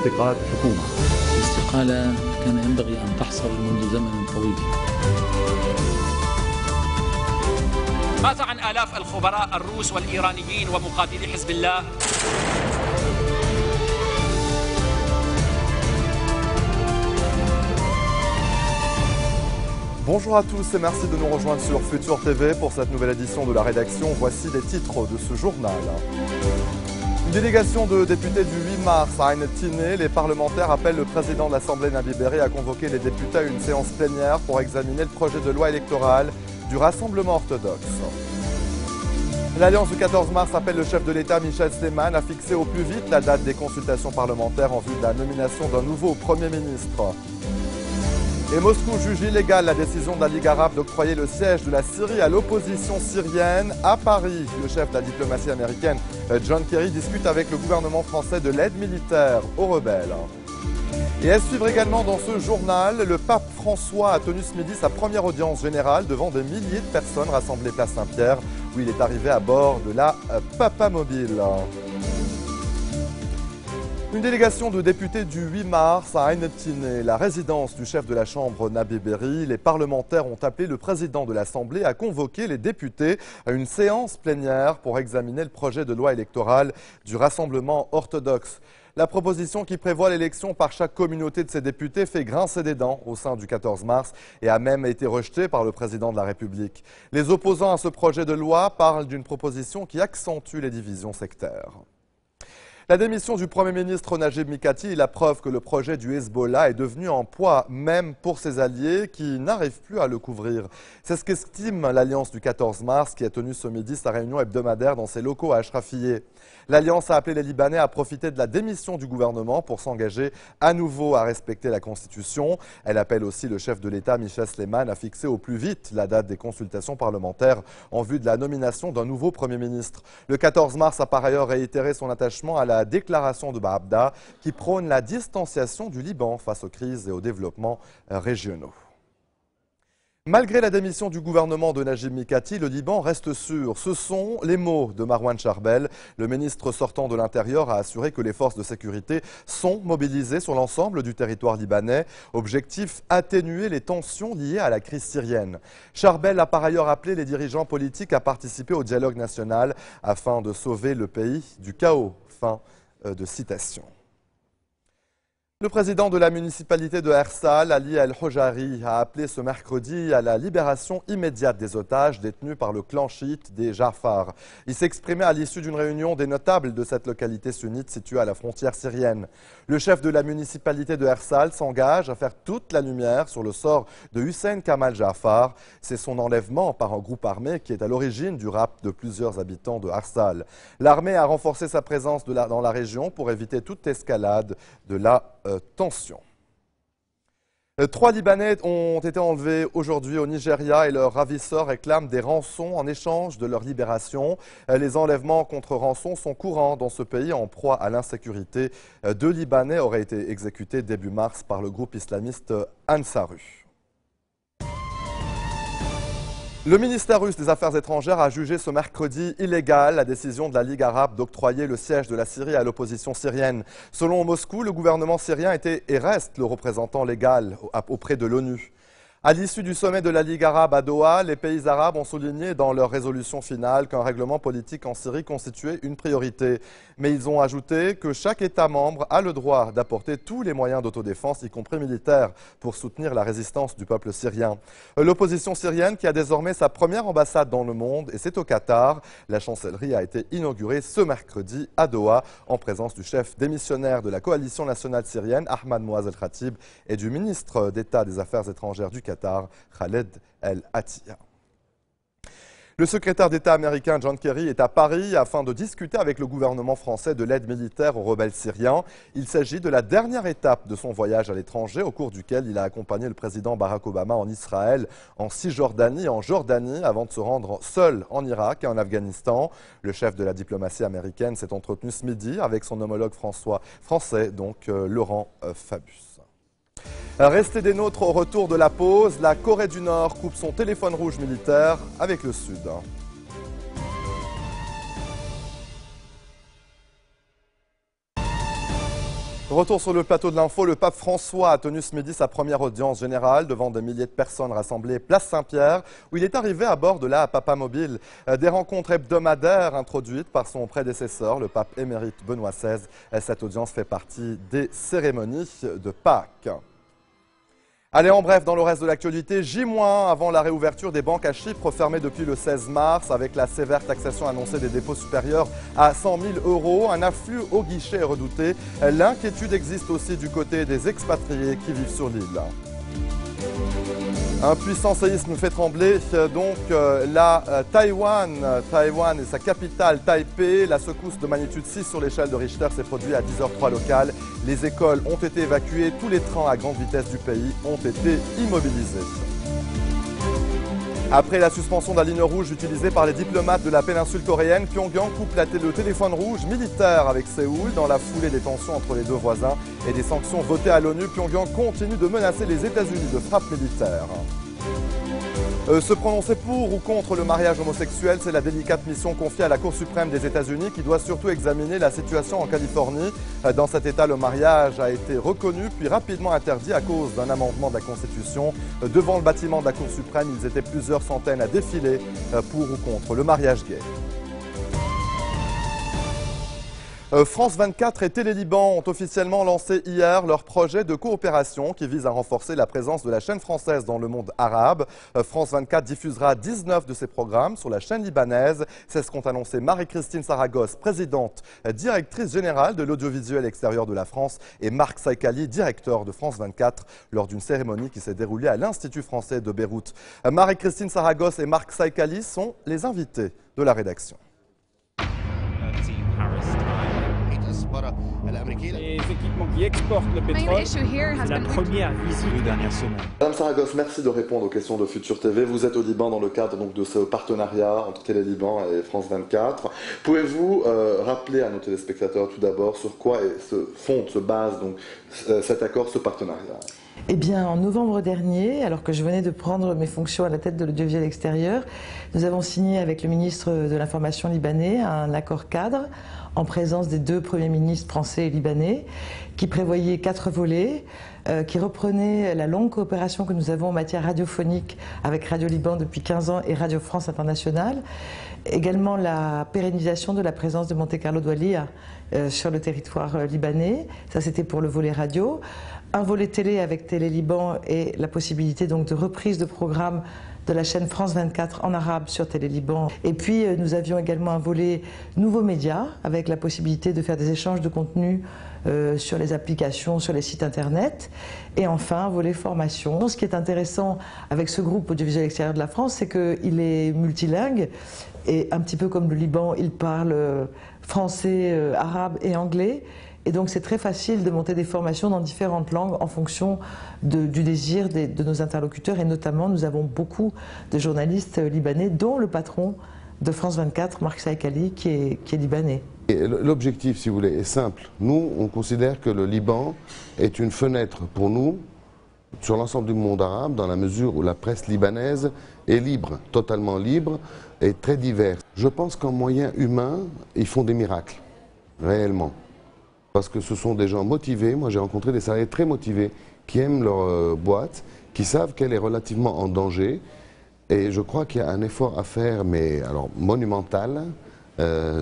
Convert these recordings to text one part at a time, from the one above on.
باستقالة الحكومة. الاستقالة كان ينبغي أن تحصل منذ زمن طويل. ماذا عن آلاف الخبراء الروس والإيرانيين ومقاتلي حزب الله؟ Bonjour à tous et merci de nous rejoindre sur Futur TV pour cette nouvelle édition de la rédaction. Voici les titres de ce journal. Une délégation de députés du 8 mars à Ain Tiné. Les parlementaires appellent le président de l'Assemblée Nabi Berri à convoquer les députés à une séance plénière pour examiner le projet de loi électorale du Rassemblement orthodoxe. L'Alliance du 14 mars appelle le chef de l'État Michel Sleiman à fixer au plus vite la date des consultations parlementaires en vue de la nomination d'un nouveau Premier ministre. Et Moscou juge illégale la décision de la Ligue arabe d'octroyer le siège de la Syrie à l'opposition syrienne. À Paris, le chef de la diplomatie américaine, John Kerry, discute avec le gouvernement français de l'aide militaire aux rebelles. Et à suivre également dans ce journal, le pape François a tenu ce midi sa première audience générale devant des milliers de personnes rassemblées place Saint-Pierre, où il est arrivé à bord de la Papamobile. Une délégation de députés du 8 mars à Ain Tiné, la résidence du chef de la Chambre Nabi Berri. Les parlementaires ont appelé le président de l'Assemblée à convoquer les députés à une séance plénière pour examiner le projet de loi électorale du Rassemblement orthodoxe. La proposition qui prévoit l'élection par chaque communauté de ses députés fait grincer des dents au sein du 14 mars et a même été rejetée par le président de la République. Les opposants à ce projet de loi parlent d'une proposition qui accentue les divisions sectaires. La démission du Premier ministre Najib Mikati est la preuve que le projet du Hezbollah est devenu un poids même pour ses alliés qui n'arrivent plus à le couvrir. C'est ce qu'estime l'Alliance du 14 mars qui a tenu ce midi sa réunion hebdomadaire dans ses locaux à Ashrafiyeh. L'Alliance a appelé les Libanais à profiter de la démission du gouvernement pour s'engager à nouveau à respecter la Constitution. Elle appelle aussi le chef de l'État, Michel Sleiman, à fixer au plus vite la date des consultations parlementaires en vue de la nomination d'un nouveau Premier ministre. Le 14 mars a par ailleurs réitéré son attachement à la déclaration de Baabda qui prône la distanciation du Liban face aux crises et aux développements régionaux. Malgré la démission du gouvernement de Najib Mikati, le Liban reste sûr. Ce sont les mots de Marwan Charbel. Le ministre sortant de l'Intérieur a assuré que les forces de sécurité sont mobilisées sur l'ensemble du territoire libanais. Objectif, atténuer les tensions liées à la crise syrienne. Charbel a par ailleurs appelé les dirigeants politiques à participer au dialogue national afin de sauver le pays du chaos. Fin de citation. Le président de la municipalité de Hersal, Ali El-Hojari, a appelé ce mercredi à la libération immédiate des otages détenus par le clan chiite des Jafar. Il s'exprimait à l'issue d'une réunion des notables de cette localité sunnite située à la frontière syrienne. Le chef de la municipalité de Hersal s'engage à faire toute la lumière sur le sort de Hussein Kamal Jafar. C'est son enlèvement par un groupe armé qui est à l'origine du rapt de plusieurs habitants de Hersal. L'armée a renforcé sa présence dans la région pour éviter toute escalade de la tension. 3 Libanais ont été enlevés aujourd'hui au Nigeria et leurs ravisseurs réclament des rançons en échange de leur libération. Les enlèvements contre rançon sont courants dans ce pays en proie à l'insécurité. 2 Libanais auraient été exécutés début mars par le groupe islamiste Ansaru. Le ministère russe des Affaires étrangères a jugé ce mercredi illégale la décision de la Ligue arabe d'octroyer le siège de la Syrie à l'opposition syrienne. Selon Moscou, le gouvernement syrien était et reste le représentant légal auprès de l'ONU. À l'issue du sommet de la Ligue arabe à Doha, les pays arabes ont souligné dans leur résolution finale qu'un règlement politique en Syrie constituait une priorité. Mais ils ont ajouté que chaque État membre a le droit d'apporter tous les moyens d'autodéfense, y compris militaires, pour soutenir la résistance du peuple syrien. L'opposition syrienne qui a désormais sa première ambassade dans le monde, et c'est au Qatar. La chancellerie a été inaugurée ce mercredi à Doha en présence du chef démissionnaire de la coalition nationale syrienne, Ahmad Moaz El-Khatib, et du ministre d'État des Affaires étrangères du Qatar, Khaled El-Atiyah. Le secrétaire d'État américain John Kerry est à Paris afin de discuter avec le gouvernement français de l'aide militaire aux rebelles syriens. Il s'agit de la dernière étape de son voyage à l'étranger au cours duquel il a accompagné le président Barack Obama en Israël, en Cisjordanie et en Jordanie avant de se rendre seul en Irak et en Afghanistan. Le chef de la diplomatie américaine s'est entretenu ce midi avec son homologue français, Laurent Fabius. Restez des nôtres au retour de la pause. La Corée du Nord coupe son téléphone rouge militaire avec le Sud. Retour sur le plateau de l'info, le pape François a tenu ce midi sa première audience générale devant des milliers de personnes rassemblées place Saint-Pierre, où il est arrivé à bord de la Papamobile. Des rencontres hebdomadaires introduites par son prédécesseur, le pape émérite Benoît XVI. Cette audience fait partie des cérémonies de Pâques. Allez, en bref, dans le reste de l'actualité, J- avant la réouverture des banques à Chypre fermées depuis le 16 mars, avec la sévère taxation annoncée des dépôts supérieurs à 100 000 €. Un afflux au guichet est redouté. L'inquiétude existe aussi du côté des expatriés qui vivent sur l'île. Un puissant séisme fait trembler Taïwan et sa capitale Taipei. La secousse de magnitude 6 sur l'échelle de Richter s'est produite à 10h03 locale. Les écoles ont été évacuées. Tous les trains à grande vitesse du pays ont été immobilisés. Après la suspension de la ligne rouge utilisée par les diplomates de la péninsule coréenne, Pyongyang coupe le téléphone rouge militaire avec Séoul. Dans la foulée des tensions entre les deux voisins et des sanctions votées à l'ONU, Pyongyang continue de menacer les États-Unis de frappes militaires. Se prononcer pour ou contre le mariage homosexuel, c'est la délicate mission confiée à la Cour suprême des États-Unis qui doit surtout examiner la situation en Californie. Dans cet État, le mariage a été reconnu puis rapidement interdit à cause d'un amendement de la Constitution. Devant le bâtiment de la Cour suprême, ils étaient plusieurs centaines à défiler pour ou contre le mariage gay. France 24 et Télé Liban ont officiellement lancé hier leur projet de coopération qui vise à renforcer la présence de la chaîne française dans le monde arabe. France 24 diffusera 19 de ses programmes sur la chaîne libanaise. C'est ce qu'ont annoncé Marie-Christine Saragosse, présidente directrice générale de l'audiovisuel extérieur de la France, et Marc Saïkali, directeur de France 24, lors d'une cérémonie qui s'est déroulée à l'Institut français de Beyrouth. Marie-Christine Saragosse et Marc Saïkali sont les invités de la rédaction. Les équipements qui exportent le pétrole, la première visite des dernières semaines. Madame Saragosse, merci de répondre aux questions de Futur TV. Vous êtes au Liban dans le cadre donc, de ce partenariat entre Télé Liban et France 24. Pouvez-vous rappeler à nos téléspectateurs tout d'abord sur quoi se base donc, cet accord, ce partenariat? Eh bien, en novembre dernier, alors que je venais de prendre mes fonctions à la tête de l'audiovisuel extérieur, nous avons signé avec le ministre de l'Information libanais un accord cadre en présence des deux premiers ministres français et libanais qui prévoyait 4 volets, qui reprenait la longue coopération que nous avons en matière radiophonique avec Radio Liban depuis 15 ans et Radio France Internationale, également la pérennisation de la présence de Monte Carlo Doualiya sur le territoire libanais, ça c'était pour le volet radio, un volet télé avec Télé Liban et la possibilité donc de reprise de programmes de la chaîne France 24 en arabe sur Télé Liban. Et puis nous avions également un volet nouveaux médias avec la possibilité de faire des échanges de contenu sur les applications, sur les sites internet. Et enfin un volet formation. Ce qui est intéressant avec ce groupe audiovisuel extérieur de la France, c'est qu'il est multilingue et un petit peu comme le Liban, il parle français, arabe et anglais. Et donc c'est très facile de monter des formations dans différentes langues en fonction du désir de nos interlocuteurs. Et notamment, nous avons beaucoup de journalistes libanais, dont le patron de France 24, Marc Saïkali, qui est libanais. L'objectif, si vous voulez, est simple. Nous, on considère que le Liban est une fenêtre pour nous sur l'ensemble du monde arabe, dans la mesure où la presse libanaise est libre, totalement libre et très diverse. Je pense qu'en moyens humains, ils font des miracles, réellement. Parce que ce sont des gens motivés. Moi, j'ai rencontré des salariés très motivés qui aiment leur boîte, qui savent qu'elle est relativement en danger. Et je crois qu'il y a un effort à faire, mais alors monumental,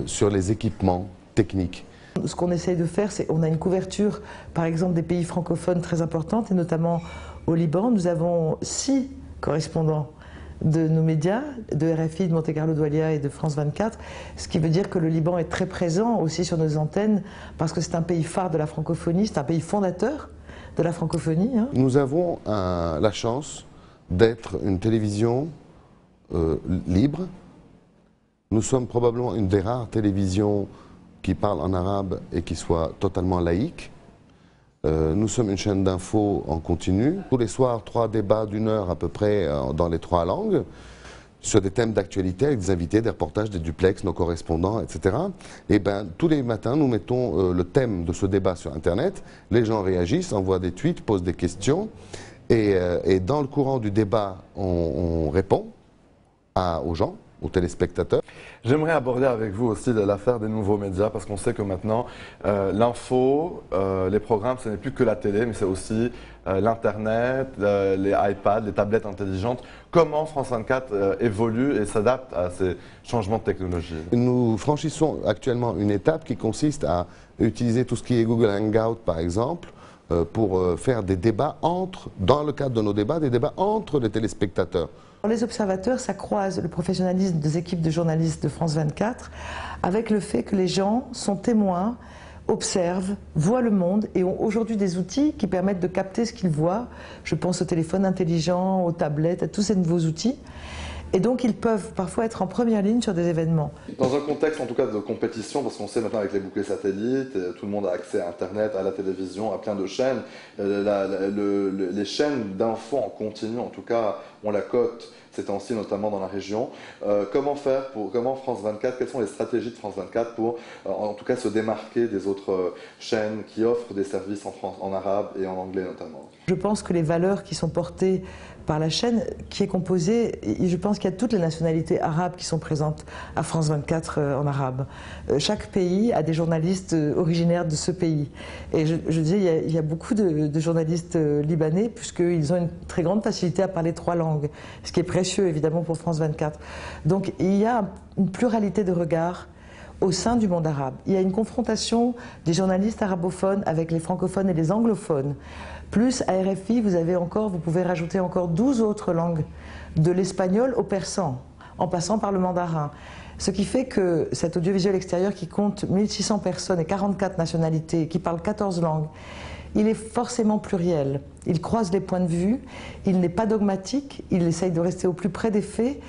sur les équipements techniques. Ce qu'on essaye de faire, c'est qu'on a une couverture, par exemple, des pays francophones très importante, et notamment au Liban. Nous avons 6 correspondants de nos médias, de RFI, de Monte Carlo Doualiya et de France 24, ce qui veut dire que le Liban est très présent aussi sur nos antennes, parce que c'est un pays phare de la francophonie, c'est un pays fondateur de la francophonie. Nous avons la chance d'être une télévision libre. Nous sommes probablement une des rares télévisions qui parle en arabe et qui soit totalement laïque. Nous sommes une chaîne d'infos en continu. Tous les soirs, 3 débats d'1 heure à peu près dans les 3 langues, sur des thèmes d'actualité, avec des invités, des reportages, des duplex, nos correspondants, etc. Et bien, tous les matins, nous mettons le thème de ce débat sur Internet. Les gens réagissent, envoient des tweets, posent des questions. Et dans le courant du débat, on répond aux gens. aux téléspectateurs. J'aimerais aborder avec vous aussi l'affaire des nouveaux médias, parce qu'on sait que maintenant, l'info, les programmes, ce n'est plus que la télé, mais c'est aussi l'Internet, les iPads, les tablettes intelligentes. Comment France 24 évolue et s'adapte à ces changements de technologie? Nous franchissons actuellement une étape qui consiste à utiliser tout ce qui est Google Hangout, par exemple, pour faire des débats dans le cadre de nos débats, des débats entre les téléspectateurs. Pour les observateurs, ça croise le professionnalisme des équipes de journalistes de France 24 avec le fait que les gens sont témoins, observent, voient le monde et ont aujourd'hui des outils qui permettent de capter ce qu'ils voient. Je pense au téléphone intelligent, aux tablettes, à tous ces nouveaux outils. Et donc ils peuvent parfois être en première ligne sur des événements. Dans un contexte en tout cas de compétition, parce qu'on sait maintenant avec les boucliers satellites, tout le monde a accès à Internet, à la télévision, à plein de chaînes. Les chaînes d'infos en continu, en tout cas, ont la cote ces temps-ci, notamment dans la région. Comment France 24, quelles sont les stratégies de France 24 pour en tout cas se démarquer des autres chaînes qui offrent des services en arabe et en anglais notamment? Je pense que les valeurs qui sont portées par la chaîne qui est composée, et je pense qu'il y a toutes les nationalités arabes qui sont présentes à France 24 en arabe. Chaque pays a des journalistes originaires de ce pays. Et je disais, il y a beaucoup de journalistes libanais, puisqu'ils ont une très grande facilité à parler 3 langues, ce qui est précieux évidemment pour France 24. Donc il y a une pluralité de regards au sein du monde arabe. Il y a une confrontation des journalistes arabophones avec les francophones et les anglophones. Plus à RFI, vous pouvez rajouter encore 12 autres langues, de l'espagnol au persan, en passant par le mandarin. Ce qui fait que cet audiovisuel extérieur qui compte 1600 personnes et 44 nationalités, qui parle 14 langues, il est forcément pluriel. Il croise les points de vue, il n'est pas dogmatique, il essaye de rester au plus près des faits.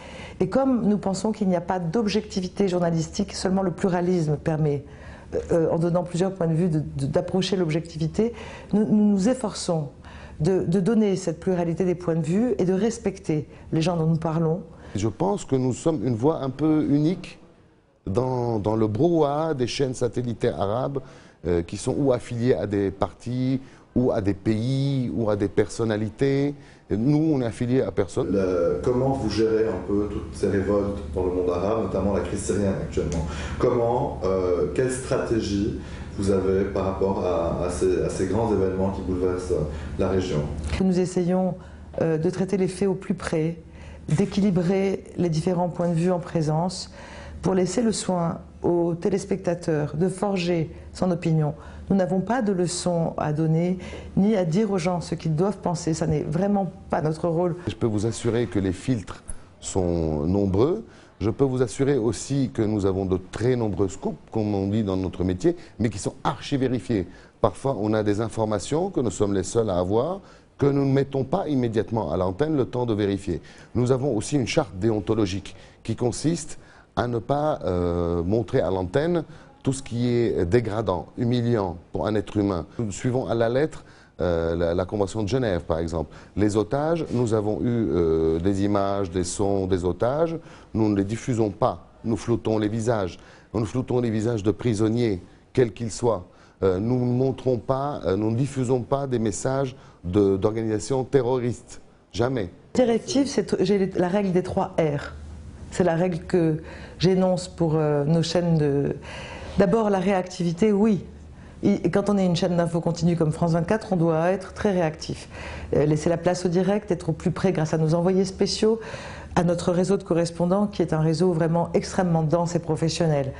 Et comme nous pensons qu'il n'y a pas d'objectivité journalistique, seulement le pluralisme permet, en donnant plusieurs points de vue, d'approcher l'objectivité, nous nous efforçons de donner cette pluralité des points de vue et de respecter les gens dont nous parlons. Je pense que nous sommes une voix un peu unique dans le brouhaha des chaînes satellitaires arabes qui sont ou affiliées à des partis, ou à des pays, ou à des personnalités. Et nous, on est affiliés à personne. Comment vous gérez un peu toutes ces révoltes dans le monde arabe, notamment la crise syrienne actuellement? Quelle stratégie vous avez par rapport à ces grands événements qui bouleversent la région? Nous essayons de traiter les faits au plus près, d'équilibrer les différents points de vue en présence, pour laisser le soin aux téléspectateurs de forger son opinion. Nous n'avons pas de leçons à donner, ni à dire aux gens ce qu'ils doivent penser. Ça n'est vraiment pas notre rôle. Je peux vous assurer que les filtres sont nombreux. Je peux vous assurer aussi que nous avons de très nombreux scoops, comme on dit dans notre métier, mais qui sont archi-vérifiés. Parfois, on a des informations que nous sommes les seuls à avoir, que nous ne mettons pas immédiatement à l'antenne le temps de vérifier. Nous avons aussi une charte déontologique qui consiste à ne pas montrer à l'antenne tout ce qui est dégradant, humiliant pour un être humain. Nous suivons à la lettre la Convention de Genève, par exemple. Les otages, nous avons eu des images, des sons des otages. Nous ne les diffusons pas. Nous floutons les visages. Nous floutons les visages de prisonniers, quels qu'ils soient. Nous ne montrons pas, nous ne diffusons pas des messages d'organisations terroristes. Jamais. Directive, c'est la règle des 3 R. C'est la règle que j'énonce pour nos chaînes de... D'abord, la réactivité, oui. Et quand on est une chaîne d'info continue comme France 24, on doit être très réactif. Laisser la place au direct, être au plus près grâce à nos envoyés spéciaux, à notre réseau de correspondants qui est un réseau vraiment extrêmement dense et professionnel.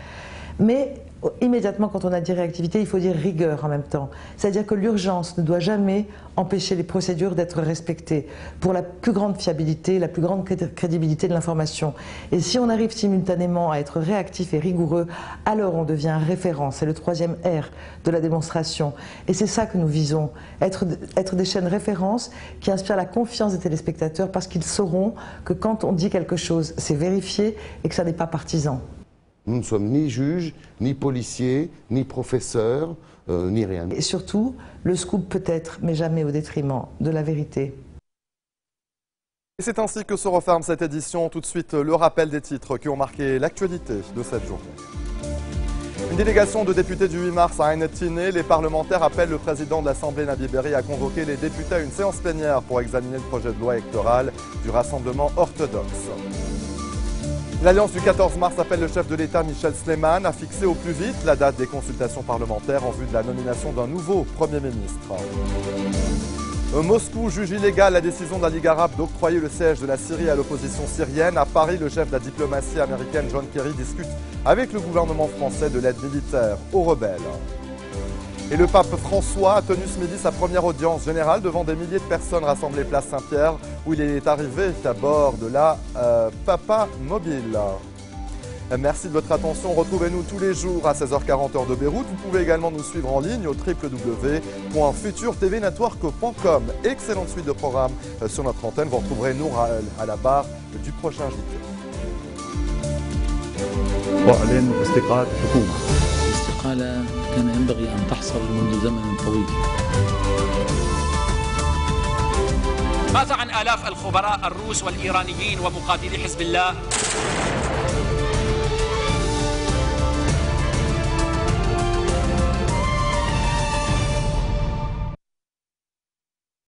Mais immédiatement, quand on a dit réactivité, il faut dire rigueur en même temps. C'est-à-dire que l'urgence ne doit jamais empêcher les procédures d'être respectées pour la plus grande fiabilité, la plus grande crédibilité de l'information. Et si on arrive simultanément à être réactif et rigoureux, alors on devient référent. C'est le 3e R de la démonstration. Et c'est ça que nous visons, être des chaînes références qui inspirent la confiance des téléspectateurs parce qu'ils sauront que quand on dit quelque chose, c'est vérifié et que ça n'est pas partisan. Nous ne sommes ni juges, ni policiers, ni professeurs, ni rien. Et surtout, le scoop peut-être, mais jamais au détriment de la vérité. Et c'est ainsi que se referme cette édition. Tout de suite, le rappel des titres qui ont marqué l'actualité de cette journée. Une délégation de députés du 8 mars à Ain Tinné. Les parlementaires appellent le président de l'Assemblée Nabi Berri à convoquer les députés à une séance plénière pour examiner le projet de loi électorale du Rassemblement orthodoxe. L'Alliance du 14 mars appelle le chef de l'État Michel Sleiman à fixer au plus vite la date des consultations parlementaires en vue de la nomination d'un nouveau Premier ministre. Moscou juge illégale la décision de la Ligue arabe d'octroyer le siège de la Syrie à l'opposition syrienne. À Paris, le chef de la diplomatie américaine John Kerry discute avec le gouvernement français de l'aide militaire aux rebelles. Et le pape François a tenu ce midi sa première audience générale devant des milliers de personnes rassemblées place Saint-Pierre, où il est arrivé à bord de la Papa Mobile. Merci de votre attention. Retrouvez-nous tous les jours à 16h40 heure de Beyrouth. Vous pouvez également nous suivre en ligne au www.futurtvnetwork.com. Excellente suite de programmes sur notre antenne. Vous retrouverez Nour à la barre du prochain JT. الاستقالة كان ينبغي أن تحصل منذ زمن طويل. ماذا عن آلاف الخبراء الروس والإيرانيين ومقاتلي حزب الله؟